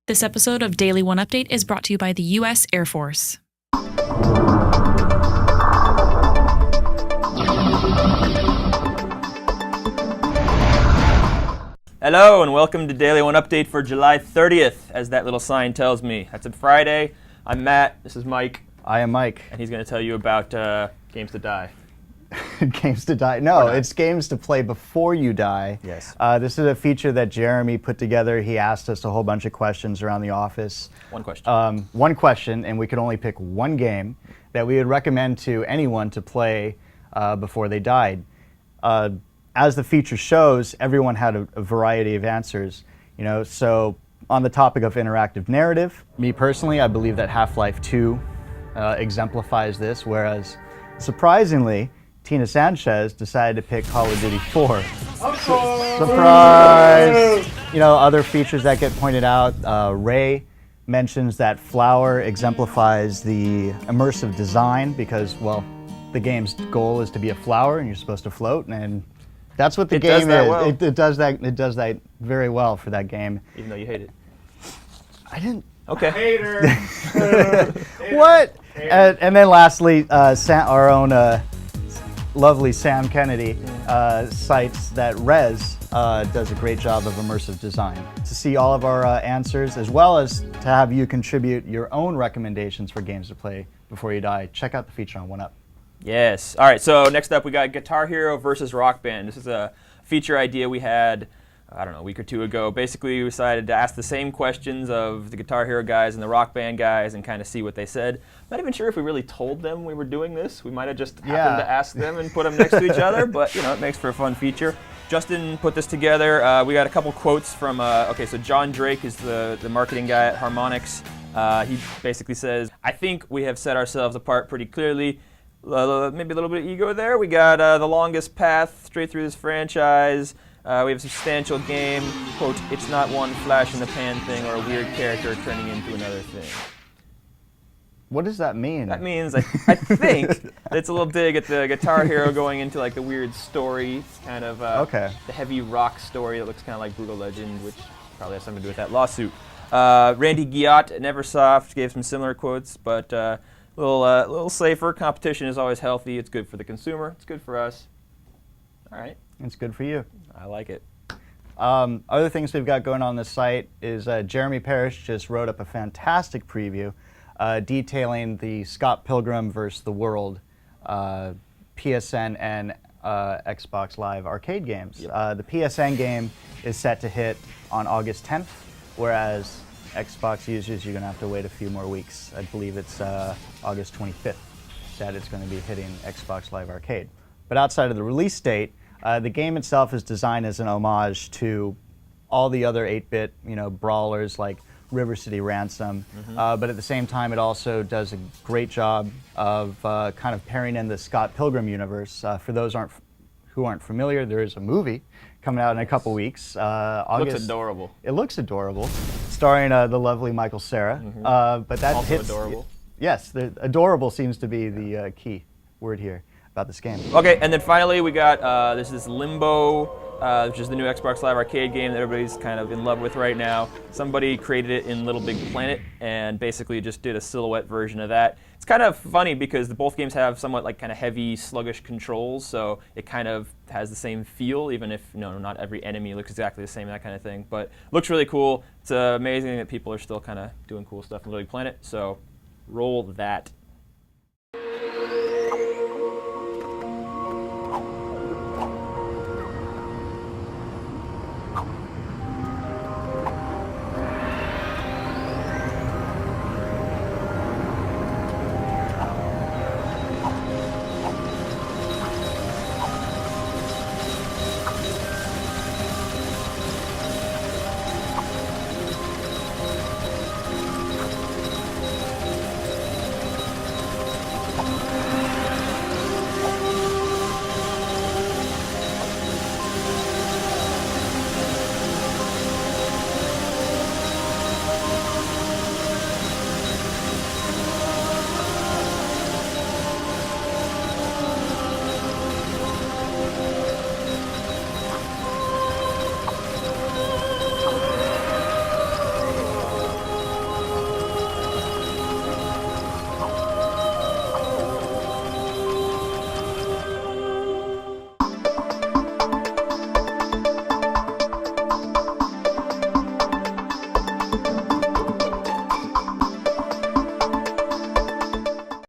This episode of Daily 1UPdate is brought to you by the U.S. Air Force. Hello and welcome to Daily 1UPdate for July 30th, as that little sign tells me. That's a Friday. I'm Matt. This is Mike. I am Mike. And he's going to tell you about games to die. Games to die? No, it's games to play before you die. Yes. This is a feature that Jeremy put together. He asked us a whole bunch of questions around the office. One question. One question, and we could only pick one game that we would recommend to anyone to play before they died. As the feature shows, everyone had a variety of answers. So on the topic of interactive narrative, me personally, I believe that Half-Life 2 exemplifies this, whereas surprisingly, Tina Sanchez decided to pick Call of Duty 4. Surprise! Other features that get pointed out, Ray mentions that flower exemplifies the immersive design because, well, the game's goal is to be a flower and you're supposed to float, and that's what the game is. Well. It does that very well for that game. Even though you hate it. I didn't. Okay. Hater. What? And then lastly, our own lovely Sam Kennedy cites that Rez does a great job of immersive design. To see all of our answers, as well as to have you contribute your own recommendations for games to play before you die, check out the feature on 1UP. Yes. All right, so next up we got Guitar Hero versus Rock Band. This is a feature idea we had, a week or two ago. Basically, we decided to ask the same questions of the Guitar Hero guys and the Rock Band guys and kind of see what they said. I'm not even sure if we really told them we were doing this. We might have just happened to ask them and put them next to each other, but it makes for a fun feature. Justin put this together. We got a couple quotes from, so John Drake is the marketing guy at Harmonix. He basically says, "I think we have set ourselves apart pretty clearly. Maybe a little bit of ego there. We got the longest path straight through this franchise. We have a substantial game. Quote, it's not one flash in the pan thing or a weird character turning into another thing." What does that mean? That means, I think, it's a little dig at the Guitar Hero going into like the weird story, kind of the heavy rock story that looks kind of like Brutal Legend, which probably has something to do with that lawsuit. Randy Guiot at Neversoft gave some similar quotes, but a little safer. Competition is always healthy. It's good for the consumer. It's good for us. All right. It's good for you. I like it. Other things we've got going on this site is Jeremy Parrish just wrote up a fantastic preview detailing the Scott Pilgrim vs. the World PSN and Xbox Live arcade games. Yep. The PSN game is set to hit on August 10th, whereas Xbox users, you're going to have to wait a few more weeks. I believe it's August 25th that it's going to be hitting Xbox Live Arcade. But outside of the release date, the game itself is designed as an homage to all the other 8-bit, brawlers like River City Ransom. But at the same time, it also does a great job of kind of pairing in the Scott Pilgrim universe. For those who aren't familiar, there is a movie coming out in a couple weeks. August. Looks adorable. It looks adorable, starring the lovely Michael Cera. But that Also hits, adorable. Yes, adorable seems to be the key word here about this game. Okay, and then finally we got this is Limbo, which is the new Xbox Live Arcade game that everybody's kind of in love with right now. Somebody created it in LittleBigPlanet and basically just did a silhouette version of that. It's kind of funny because both games have somewhat like kind of heavy, sluggish controls, so it kind of has the same feel, even if not every enemy looks exactly the same, that kind of thing. But looks really cool. It's amazing that people are still kind of doing cool stuff in LittleBigPlanet, so roll that.